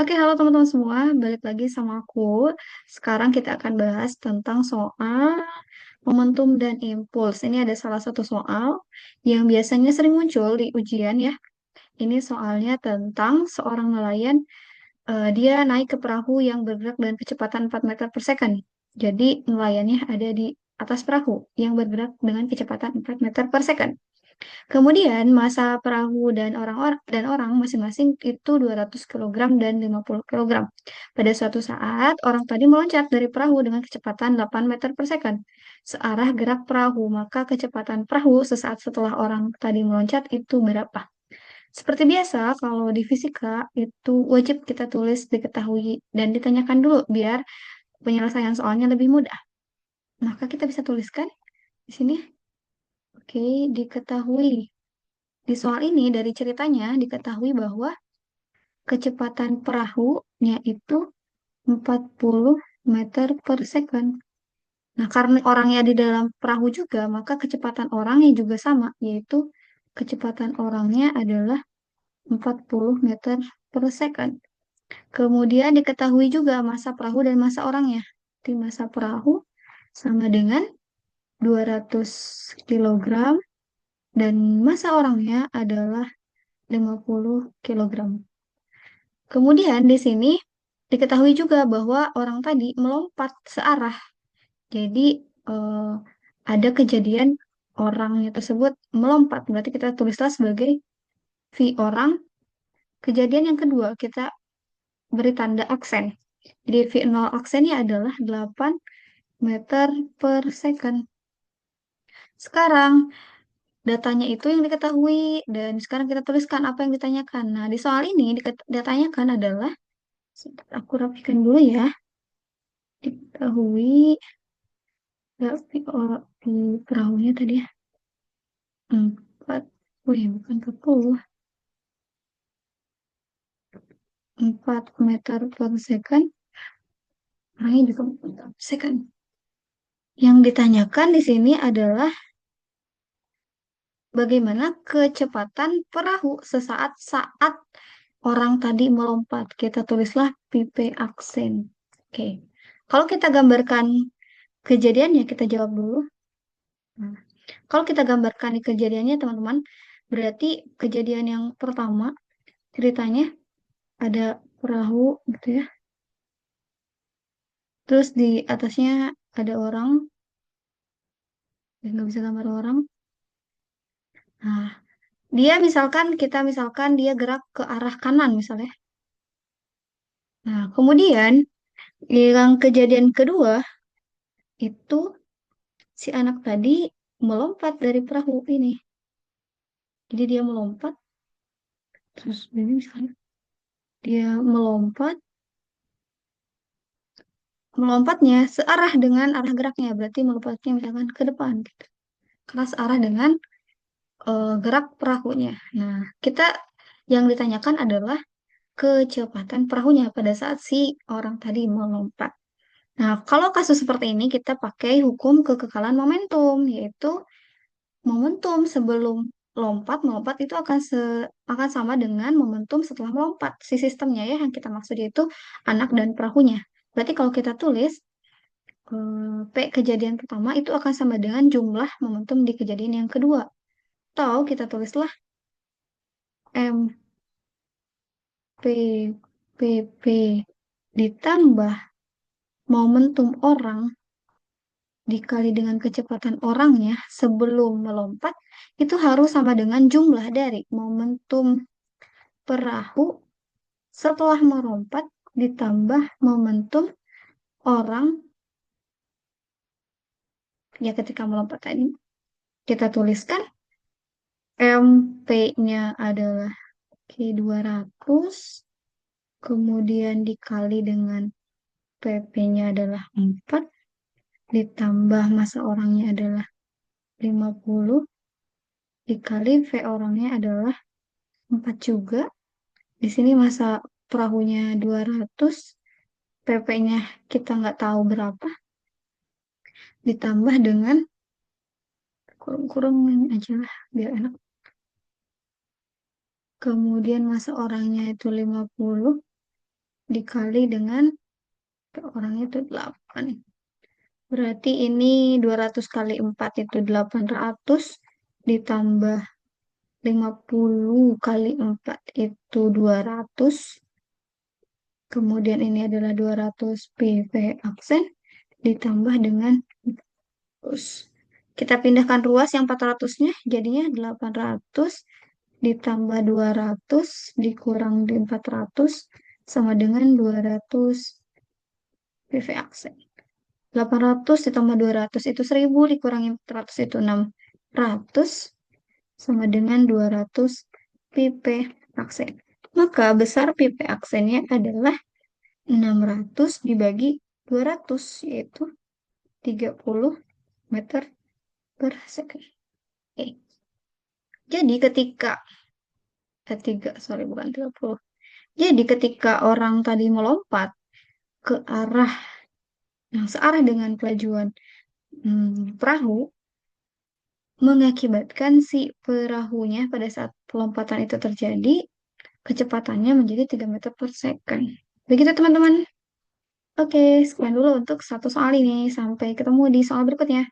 Oke, halo teman-teman semua, balik lagi sama aku. Sekarang kita akan bahas tentang soal momentum dan impuls. Ini ada salah satu soal yang biasanya sering muncul di ujian ya. Ini soalnya tentang seorang nelayan, dia naik ke perahu yang bergerak dengan kecepatan 4 meter per second. Jadi nelayannya ada di atas perahu yang bergerak dengan kecepatan 4 meter per second. Kemudian massa perahu dan orang masing-masing itu 200 kilogram dan 50 kilogram. Pada suatu saat, orang tadi meloncat dari perahu dengan kecepatan 8 meter per second. Searah gerak perahu, maka kecepatan perahu sesaat setelah orang tadi meloncat itu berapa? Seperti biasa, kalau di fisika itu wajib kita tulis diketahui dan ditanyakan dulu biar penyelesaian soalnya lebih mudah. Maka kita bisa tuliskan di sini. Oke, diketahui. Di soal ini dari ceritanya diketahui bahwa kecepatan perahunya itu 40 meter per second. Nah, karena orangnya di dalam perahu juga, maka kecepatan orangnya juga sama, yaitu kecepatan orangnya adalah 40 meter per second. Kemudian diketahui juga massa perahu dan massa orangnya. Di massa perahu sama dengan 200 kilogram dan massa orangnya adalah 50 kilogram. Kemudian di sini diketahui juga bahwa orang tadi melompat searah. Jadi eh, ada kejadian orangnya tersebut melompat. Berarti kita tulislah sebagai V orang. Kejadian yang kedua kita beri tanda aksen. Jadi V0 aksennya adalah 8 meter per second. Sekarang datanya itu yang diketahui dan sekarang kita tuliskan apa yang ditanyakan. Nah, di soal ini ditanyakan adalah, sebentar, aku rapikan dulu ya. Diketahui. Tapi kalau di perahunya tadi ya, 4, oh ya bukan 40, 4 meter per second, orangnya juga 4 meter per second. Yang ditanyakan di sini adalah bagaimana kecepatan perahu sesaat saat orang tadi melompat. Kita tulislah pipe aksen. Oke. Kalau kita gambarkan kejadiannya, kita jawab dulu. Nah, kalau kita gambarkan di kejadiannya, teman-teman, berarti kejadian yang pertama, ceritanya ada perahu gitu ya. Terus di atasnya ada orang, ya nggak bisa gambar orang. Nah, kita misalkan dia gerak ke arah kanan misalnya. Nah, kemudian yang kejadian kedua itu si anak tadi melompat dari perahu ini. Jadi dia melompat, terus ini misalnya dia melompat, melompatnya searah dengan arah geraknya, berarti melompatnya misalkan ke depan gitu. Karena searah dengan gerak perahunya. Nah, kita yang ditanyakan adalah kecepatan perahunya pada saat si orang tadi melompat. Nah, kalau kasus seperti ini kita pakai hukum kekekalan momentum, yaitu momentum sebelum melompat itu akan sama dengan momentum setelah melompat. Si sistemnya ya yang kita maksud yaitu anak dan perahunya. Berarti kalau kita tulis P kejadian pertama itu akan sama dengan jumlah momentum di kejadian yang kedua. Atau kita tulislah M P P P ditambah momentum orang dikali dengan kecepatan orangnya sebelum melompat itu harus sama dengan jumlah dari momentum perahu setelah melompat ditambah momentum orang ya ketika melompat tadi. Kita tuliskan MP-nya adalah Q200, kemudian dikali dengan PP-nya adalah 4, ditambah massa orangnya adalah 50, dikali V orangnya adalah 4 juga. Di sini massa perahunya 200, PP-nya kita nggak tahu berapa, ditambah dengan kurang-kurangin aja lah, biar enak. Kemudian massa orangnya itu 50, dikali dengan orangnya itu 8. Berarti ini 200 kali 4 itu 800 ditambah 50 kali 4 itu 200. Kemudian ini adalah 200 PV aksen ditambah dengan terus. Kita pindahkan ruas yang 400-nya jadinya 800 ditambah 200 dikurang di 400 sama dengan 200 PV aksen. 800 ditambah 200 itu 1000 dikurangi 400 itu 600 sama dengan 200 pp aksen. Maka besar pp aksennya adalah 600 dibagi 200 yaitu 30 meter per second. Oke. Jadi ketika 3, sorry bukan 30. Jadi ketika orang tadi melompat ke arah yang searah dengan kelajuan perahu, mengakibatkan si perahunya pada saat pelompatan itu terjadi, kecepatannya menjadi 3 meter per second. Begitu teman-teman. Oke, sekian dulu untuk satu soal ini. Sampai ketemu di soal berikutnya.